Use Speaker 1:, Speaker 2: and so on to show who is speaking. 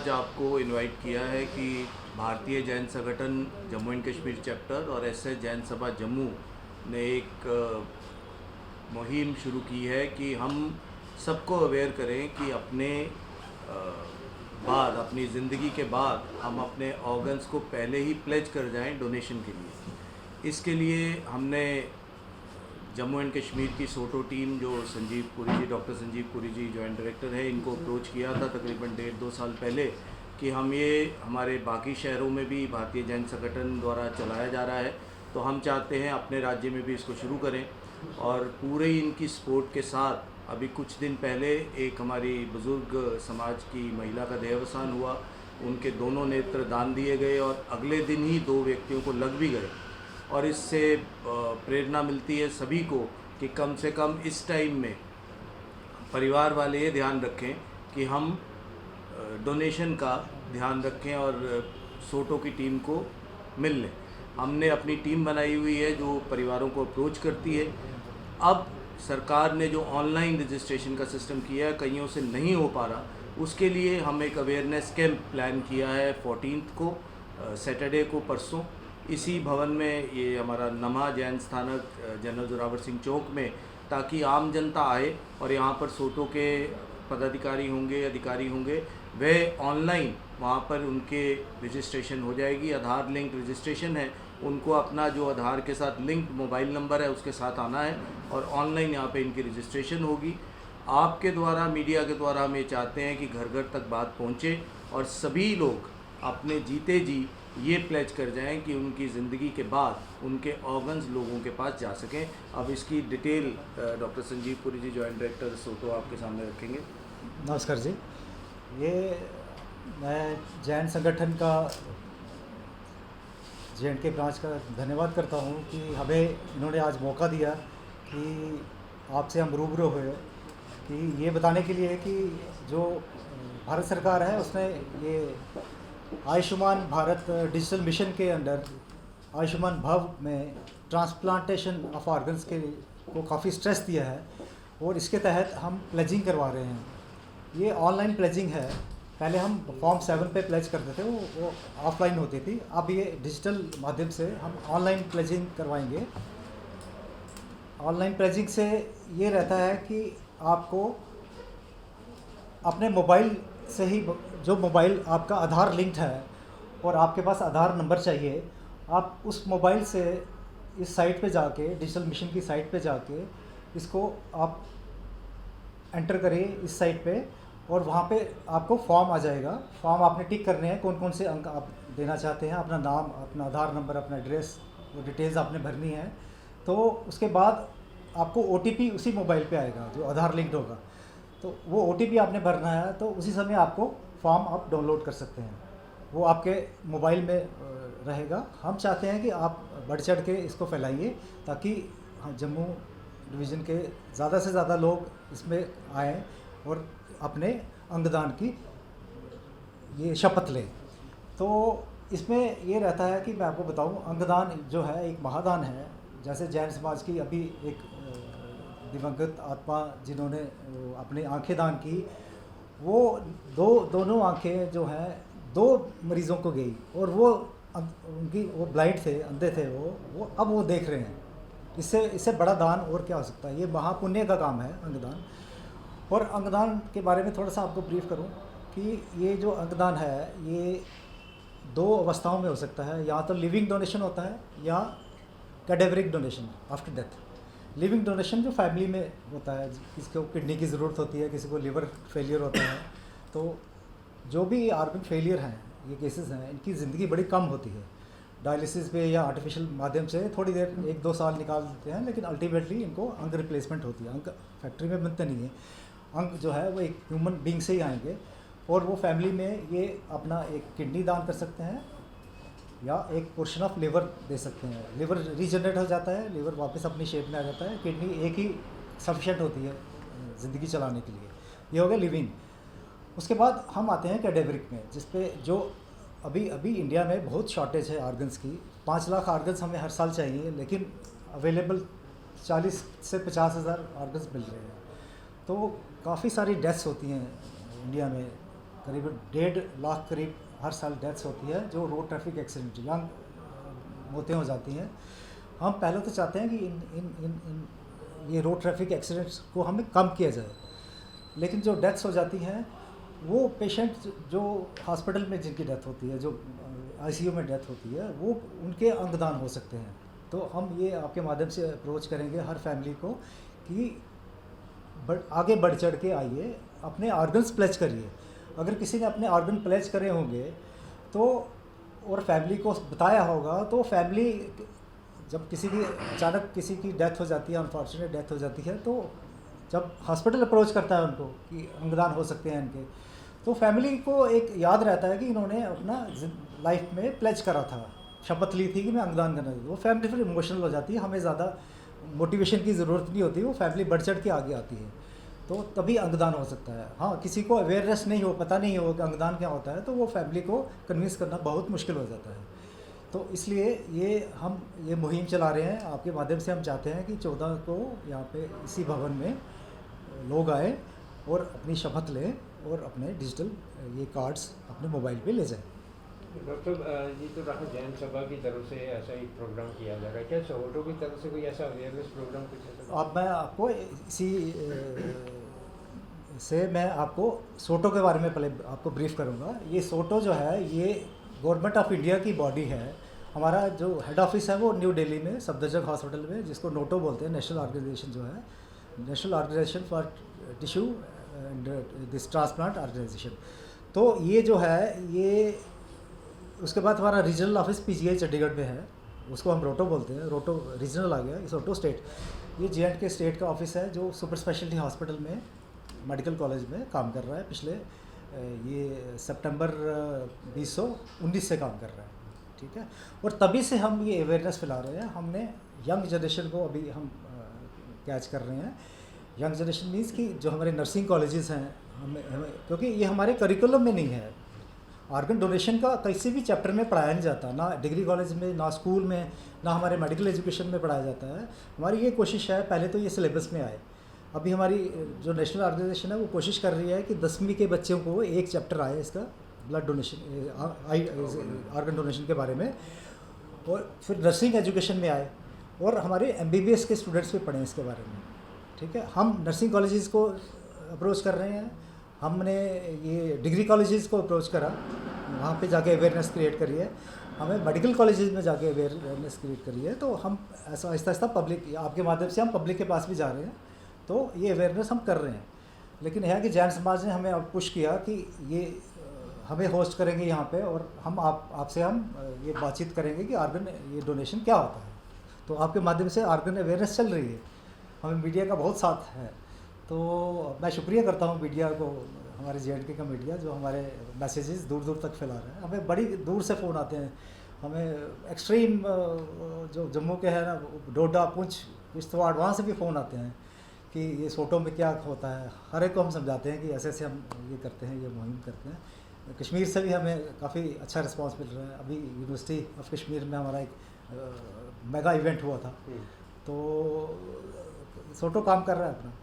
Speaker 1: आज आपको इनवाइट किया है कि भारतीय जैन संगठन जम्मू एंड कश्मीर चैप्टर और एसएस जैन सभा जम्मू ने एक मुहिम शुरू की है कि हम सबको अवेयर करें कि अपने बाद अपनी ज़िंदगी के बाद हम अपने ऑर्गन्स को पहले ही प्लेज कर जाएं डोनेशन के लिए। इसके लिए हमने जम्मू एंड कश्मीर की सोटो टीम जो संजीव पुरी जी, डॉक्टर संजीव पुरी जी जॉइंट डायरेक्टर है, इनको अप्रोच किया था तकरीबन 1.5-2 साल पहले कि हम ये हमारे बाकी शहरों में भी भारतीय जैन संगठन द्वारा चलाया जा रहा है, तो हम चाहते हैं अपने राज्य में भी इसको शुरू करें। और पूरे इनकी सपोर्ट के साथ अभी कुछ दिन पहले एक हमारी बुज़ुर्ग समाज की महिला का देहावसान हुआ, उनके दोनों नेत्र दान दिए गए और अगले दिन ही 2 व्यक्तियों को लग भी गए। और इससे प्रेरणा मिलती है सभी को कि कम से कम इस टाइम में परिवार वाले ये ध्यान रखें कि हम डोनेशन का ध्यान रखें और सोटो की टीम को मिल लें। हमने अपनी टीम बनाई हुई है जो परिवारों को अप्रोच करती है। अब सरकार ने जो ऑनलाइन रजिस्ट्रेशन का सिस्टम किया है, कईयों से नहीं हो पा रहा, उसके लिए हम एक अवेयरनेस कैंप प्लान किया है 14 को, सैटरडे को, परसों इसी भवन में, ये हमारा नमा जैन स्थानक जनरल जोरावर सिंह चौक में, ताकि आम जनता आए और यहाँ पर सोटो के पदाधिकारी होंगे, अधिकारी होंगे, वह ऑनलाइन वहाँ पर उनके रजिस्ट्रेशन हो जाएगी। आधार लिंक रजिस्ट्रेशन है, उनको अपना जो आधार के साथ लिंक मोबाइल नंबर है उसके साथ आना है और ऑनलाइन यहाँ पे इनकी रजिस्ट्रेशन होगी। आपके द्वारा, मीडिया के द्वारा हम ये चाहते हैं कि घर घर तक बात पहुँचे और सभी लोग अपने जीते जी ये प्लेज कर जाएं कि उनकी ज़िंदगी के बाद उनके ऑर्गन्स लोगों के पास जा सकें। अब इसकी डिटेल डॉक्टर संजीव पुरी जी जॉइंट डायरेक्टर सोटो आपके सामने रखेंगे।
Speaker 2: नमस्कार जी। ये मैं जैन संगठन का जे&के ब्रांच का धन्यवाद करता हूँ कि हमें इन्होंने आज मौका दिया कि आपसे हम रूबरू हुए, कि ये बताने के लिए कि जो भारत सरकार है उसने ये आयुष्मान भारत डिजिटल मिशन के अंडर आयुष्मान भव में ट्रांसप्लांटेशन ऑफ ऑर्गन्स के को काफ़ी स्ट्रेस दिया है और इसके तहत हम प्लेजिंग करवा रहे हैं। ये ऑनलाइन प्लेजिंग है। पहले हम फॉर्म 7 पे प्लेज करते थे, वो ऑफलाइन होती थी। अब ये डिजिटल माध्यम से हम ऑनलाइन प्लेजिंग करवाएंगे। ऑनलाइन प्लेजिंग से ये रहता है कि आपको अपने मोबाइल से ही, जो मोबाइल आपका आधार लिंक्ड है और आपके पास आधार नंबर चाहिए, आप उस मोबाइल से इस साइट पे जाके, डिजिटल मिशन की साइट पे जाके इसको आप एंटर करिए इस साइट पे और वहाँ पे आपको फॉर्म आ जाएगा। फॉर्म आपने टिक करने हैं, कौन कौन से अंक आप देना चाहते हैं, अपना नाम, अपना आधार नंबर, अपना एड्रेस, वो डिटेल्स आपने भरनी है। तो उसके बाद आपको OTP उसी मोबाइल पे आएगा जो आधार लिंक्ड होगा, तो वो OTP आपने भरना है। तो उसी समय आपको फॉर्म आप डाउनलोड कर सकते हैं, वो आपके मोबाइल में रहेगा। हम चाहते हैं कि आप बढ़ चढ़ के इसको फैलाइए ताकि जम्मू डिवीज़न के ज़्यादा से ज़्यादा लोग इसमें आएँ और अपने अंगदान की ये शपथ लें। तो इसमें ये रहता है कि मैं आपको बताऊं, अंगदान जो है एक महादान है। जैसे जैन समाज की अभी एक दिवंगत आत्मा जिन्होंने अपनी आंखें दान की, वो दोनों आंखें जो हैं 2 मरीज़ों को गई और वो उनकी वो ब्लाइंड थे, अंधे थे वो अब वो देख रहे हैं। इससे बड़ा दान और क्या हो सकता है। ये महापुण्य का काम है अंगदान। और अंगदान के बारे में थोड़ा सा आपको ब्रीफ करूं कि ये जो अंगदान है ये 2 अवस्थाओं में हो सकता है। या तो लिविंग डोनेशन होता है या cadaveric donation after death. Living donation जो फैमिली में होता है, किसी को किडनी की ज़रूरत होती है, किसी को लिवर फेलियर होता है, तो जो भी ऑर्गन फेलियर हैं, ये केसेस हैं, इनकी ज़िंदगी बड़ी कम होती है। डायलिसिस पे या आर्टिफिशियल माध्यम से थोड़ी देर 1-2 साल निकाल देते हैं, लेकिन अल्टीमेटली इनको अंग रिप्लेसमेंट होती है। अंग फैक्ट्री में बनते नहीं है, अंग जो है वो एक ह्यूमन बींग से ही आएंगे। और वो फैमिली में ये अपना एक किडनी दान कर सकते हैं या एक पोर्शन ऑफ लिवर दे सकते हैं। लिवर रीजनरेट हो जाता है, लिवर वापस अपनी शेप में आ जाता है। किडनी एक ही सफिशेंट होती है ज़िंदगी चलाने के लिए। ये हो गया लिविंग। उसके बाद हम आते हैं कैडेवरिक में, जिस पे जो अभी इंडिया में बहुत शॉर्टेज है ऑर्गन्स की। 5 लाख ऑर्गन्स हमें हर साल चाहिए, लेकिन अवेलेबल 40 से 50 हज़ार ऑर्गन्स मिल रहे हैं। तो काफ़ी सारी डेथ्स होती हैं इंडिया में करीबन 1.5 लाख करीब हर साल डेथ्स होती है जो रोड ट्रैफिक एक्सीडेंट यंग मौतें हो जाती हैं। हम पहले तो चाहते हैं कि इन ये रोड ट्रैफिक एक्सीडेंट्स को हमें कम किया जाए, लेकिन जो डेथ्स हो जाती हैं वो पेशेंट जो हॉस्पिटल में जिनकी डेथ होती है, जो आईसीयू में डेथ होती है, वो उनके अंगदान हो सकते हैं। तो हम ये आपके माध्यम से अप्रोच करेंगे हर फैमिली को कि आगे बढ़ चढ़ के आइए, अपने ऑर्गन्स प्लेज करिए। अगर किसी ने अपने ऑर्गन प्लेज करे होंगे तो और फैमिली को बताया होगा, तो फैमिली जब किसी की अचानक किसी की डेथ हो जाती है, अनफॉर्चुनेट डेथ हो जाती है, तो जब हॉस्पिटल अप्रोच करता है उनको कि अंगदान हो सकते हैं इनके, तो फैमिली को एक याद रहता है कि इन्होंने अपना लाइफ में प्लेज करा था, शपथ ली थी कि मैं अंगदान करना चाहिए। वो फैमिली फिर इमोशनल हो जाती है, हमें ज़्यादा मोटिवेशन की ज़रूरत नहीं होती, वो फैमिली बढ़ चढ़ के आगे आती है, तो तभी अंगदान हो सकता है। हाँ, किसी को अवेयरनेस नहीं हो, पता नहीं हो कि अंगदान क्या होता है, तो वो फैमिली को कन्विंस करना बहुत मुश्किल हो जाता है। तो इसलिए हम ये मुहिम चला रहे हैं आपके माध्यम से। हम चाहते हैं कि 14 को यहाँ पे इसी भवन में लोग आए और अपनी शपथ लें और अपने डिजिटल ये कार्ड्स अपने मोबाइल पे ले जाएं।
Speaker 3: डॉक्टर जी, तो राहुल जैन सभा की तरफ से ऐसा ही प्रोग्राम किया जा रहा है, क्या सोटो की तरफ से कोई ऐसा अवेयरनेस प्रोग्राम कुछ ऐसा?
Speaker 2: अब मैं आपको इसी से मैं आपको सोटो के बारे में पहले आपको ब्रीफ करूंगा। ये सोटो जो है ये गवर्नमेंट ऑफ इंडिया की बॉडी है। हमारा जो हेड ऑफिस है वो न्यू दिल्ली में सफदरजंग हॉस्पिटल में, जिसको नोटो बोलते हैं, नेशनल ऑर्गेनाइजेशन जो है, national organisation for tissue and this transplant organisation. तो ये जो है ये उसके बाद हमारा रीजनल ऑफिस पीजीआई चंडीगढ़ में है, उसको हम रोटो बोलते हैं। रोटो रीजनल आ गया, इस रोटो स्टेट, ये जे&के स्टेट का ऑफिस है जो सुपर स्पेशलिटी हॉस्पिटल में मेडिकल कॉलेज में काम कर रहा है। पिछले ये सितंबर 2019 से काम कर रहा है, ठीक है। और तभी से हम ये अवेयरनेस फैला रहे हैं। हमने यंग जनरेशन को अभी हम कैच कर रहे हैं। यंग जनरेशन मीन्स कि जो हमारे नर्सिंग कॉलेजेस हैं, हमें क्योंकि ये हमारे करिकुलम में नहीं है, ऑर्गन डोनेशन का किसी भी चैप्टर में पढ़ाया नहीं जाता, ना डिग्री कॉलेज में, ना स्कूल में, ना हमारे मेडिकल एजुकेशन में पढ़ाया जाता है। हमारी ये कोशिश है पहले तो ये सिलेबस में आए। अभी हमारी जो नेशनल ऑर्गेनाइजेशन है वो कोशिश कर रही है कि 10वीं के बच्चों को एक चैप्टर आए इसका, ब्लड डोनेशन, ऑर्गन डोनेशन के बारे में, और फिर नर्सिंग एजुकेशन में आए और हमारे MBBS के स्टूडेंट्स भी पढ़ें इसके बारे में, ठीक है। हम नर्सिंग कॉलेजेस को अप्रोच कर रहे हैं, हमने ये डिग्री कॉलेजेस को अप्रोच करा, वहाँ पे जाके अवेयरनेस क्रिएट करी है। हमें मेडिकल कॉलेजेस में जाके अवेयरनेस क्रिएट करी है। तो हम ऐसा आहिस्ता आहिस्ता पब्लिक, आपके माध्यम से हम पब्लिक के पास भी जा रहे हैं, तो ये अवेयरनेस हम कर रहे हैं। लेकिन यह है कि जैन समाज ने हमें अब पुश किया कि ये हमें होस्ट करेंगे यहाँ पे, और हम आपसे हम ये बातचीत करेंगे कि ऑर्गन ये डोनेशन क्या होता है। तो आपके माध्यम से ऑर्गन अवेयरनेस चल रही है, हमें मीडिया का बहुत साथ है। तो मैं शुक्रिया करता हूँ मीडिया को, हमारे जे&के का मीडिया जो हमारे मैसेजेस दूर दूर तक फैला रहा है। हमें बड़ी दूर से फ़ोन आते हैं, हमें एक्सट्रीम जो जम्मू के हैं ना, डोडा, पुंछ, किश्तवाड़, वहाँ से भी फ़ोन आते हैं कि ये सोटो में क्या होता है। हर एक को हम समझाते हैं कि ऐसे ऐसे हम ये करते हैं, ये मुहिम करते हैं। कश्मीर से भी हमें काफ़ी अच्छा रिस्पांस मिल रहा है। अभी यूनिवर्सिटी ऑफ कश्मीर में हमारा एक मेगा इवेंट हुआ था, तो सोटो काम कर रहा है अपना।